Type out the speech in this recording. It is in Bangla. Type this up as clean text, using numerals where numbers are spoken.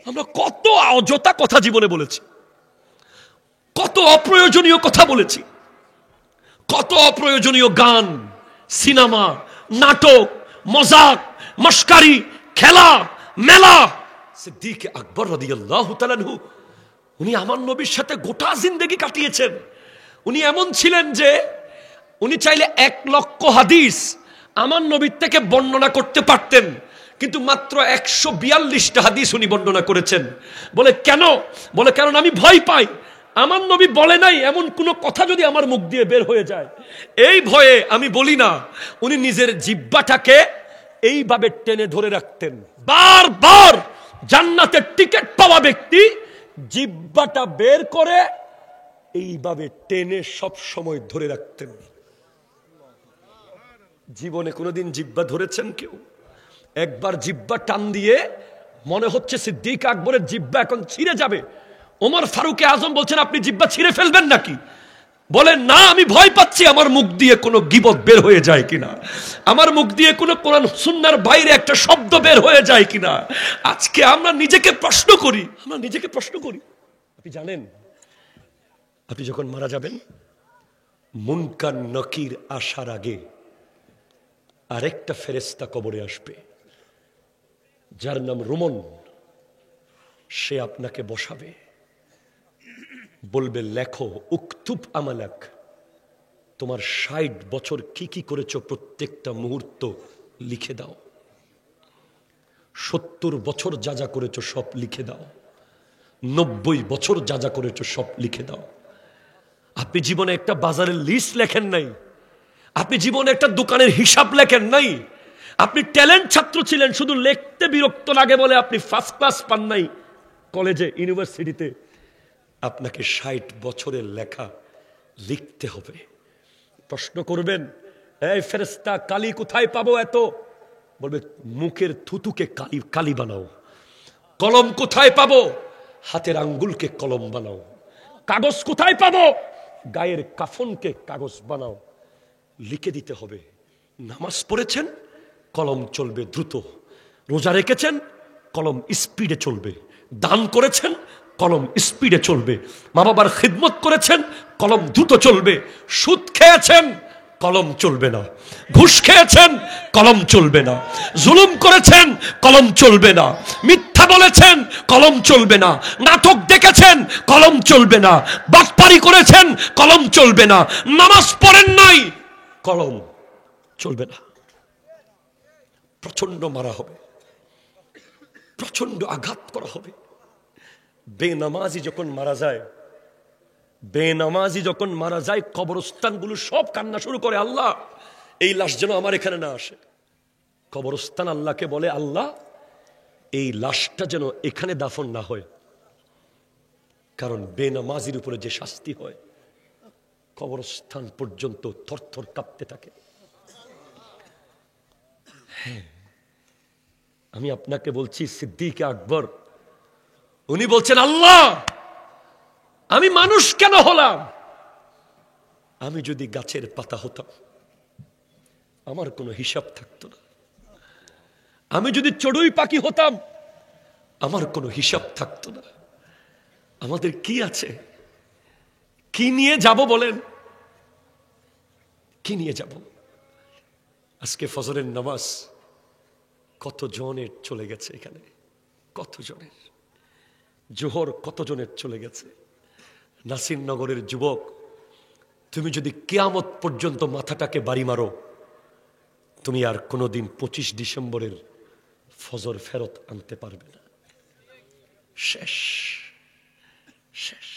আমরা কত অযথা কথা জীবনে বলেছি, কত অপ্রয়োজনীয় কথা বলেছি, কত অপ্রয়োজনীয় গান, সিনেমা, নাটক, মজাক, মস্কারি, খেলা, মেলা। সিদ্দিক আকবর রাদিয়াল্লাহু তাআলা আনহু, উনি আমার নবীর সাথে গোটা জিন্দেগি কাটিয়েছেন। উনি এমন ছিলেন যে উনি চাইলে 1,00,000 হাদিস আমার নবীর থেকে বর্ণনা করতে পারতেন, কিন্তু মাত্র 142টা হাদিস উনি বর্ণনা করেছেন। বলে কেন? বলে কারণ আমি ভয় পাই আমার নবী বলে নাই এমন কোন কথা যদি আমার মুখ দিয়ে বের হয়ে যায়, এই ভয়ে আমি বলি না। উনি নিজের জিহ্বাটাকে এইভাবে টেনে ধরে রাখতেন। বারবার জান্নাতের টিকিট পাওয়া ব্যক্তি জিহ্বাটা বের করে এইভাবে টেনে সব সময় ধরে রাখতেন। জীবনে কোনোদিন জিহ্বা ধরেছেন কেউ? একবার জিহ্বা টান দিয়ে মনে হচ্ছে সিদ্দিক আকবরের জিহ্বা এখন ছিঁড়ে যাবে। ওমর ফারুক আজম বলছেন আপনি জিহ্বা ছিঁড়ে ফেলবেন নাকি? বলেন না, আমি ভয় পাচ্ছি আমার মুখ দিয়ে কোনো গীবত বের হয়ে যায় কিনা, আমার মুখ দিয়ে কোনো কোরআন সুন্নাহর বাইরে একটা শব্দ বের হয়ে যায় কিনা। আজকে আমরা নিজেকে প্রশ্ন করি, আপনি জানেন আপনি যখন মারা যাবেন মুনকার নকির আসার আগে আরেকটা ফেরেশতা কবরে আসবে, যার নাম রুমন। সে আপনাকে বসাবে, বলবে লেখো, উকতুব আমালাক, তোমার 60 বছর কি কি করেছো প্রত্যেকটা মুহূর্ত লিখে দাও। 70 বছর যা যা করেছো সব লিখে দাও। 90 বছর যা যা করেছো সব লিখে দাও। আপনি জীবনে একটা বাজারের লিস্ট লেখেন নাই, আপনি জীবনে একটা দোকানের হিসাব লেখেন নাই, আপনি ট্যালেন্ট ছাত্র ছিলেন, শুধু লিখতে বিরক্ত লাগে বলে আপনি ফার্স্ট ক্লাস পান নাই কলেজে, ইউনিভার্সিটিতে। আপনাকে 60 বছরের লেখা লিখতে হবে। প্রশ্ন করবেন, এই ফেরেশতা কালি কোথায় পাবো এত? বলবে মুখের থুতুকে কালি বানাও। কলম কোথায় পাবো? হাতের আঙ্গুলকে কলম বানাও। কাগজ কোথায় পাবো? গায়ের কাফনকে কাগজ বানাও। লিখে দিতে হবে। নামাজ পড়েছেন, কলম চলবে দ্রুত। রোজা রেখেছেন, কলম স্পিডে চলবে। দান করেছেন, কলম স্পিডে চলবে। মা বাবার খিদমত করেছেন, কলম দ্রুত চলবে। সুদ খেয়েছেন, কলম চলবে না। ঘুষ খেয়েছেন, কলম চলবে না। জুলুম করেছেন, কলম চলবে না। মিথ্যা বলেছেন, কলম চলবে না। নাটক দেখেছেন, কলম চলবে না। বাটপারি করেছেন, কলম চলবে না। নামাজ পড়েন নাই, কলম চলবে না। প্রচন্ড মারা হবে, প্রচন্ড আঘাত করা হবে। বেনামাজি যখন মারা যায়, কবরস্থানগুলো সব কান্না শুরু করে, আল্লাহ এই লাশ যেন আমার এখানে না আসে। কবরস্থান আল্লাহকে বলে, আল্লাহ এই লাশটা যেন এখানে দাফন না হয়। কারণ বেনামাজির উপরে যে শাস্তি হয়, কবরস্থান পর্যন্ত থরথর কাঁপতে থাকে। হ্যাঁ, আমি আপনাকে বলছি, সিদ্দিক আকবর উনি বলছেন, আল্লাহ আমি মানুষ কেন হলাম? আমি যদি গাছের পাতা হতাম আমার কোনো হিসাব থাকতো না। আমি যদি চড়ুই পাখি হতাম আমার কোনো হিসাব থাকতো না। আমাদের কি আছে? কি নিয়ে যাব বলেন? কি নিয়ে যাব? আজকে ফজরের নামাজ কত জনের চলে গেছে এখানে, কত জনের। জোহর কত জনের চলে গেছে। নাসিরনগরের যুবক, তুমি যদি কিয়ামত পর্যন্ত মাথাটাকে বাড়ি মারো, তুমি আর কোনোদিন 25 ডিসেম্বরের ফজর ফেরত আনতে পারবে না। শেষ, শেষ।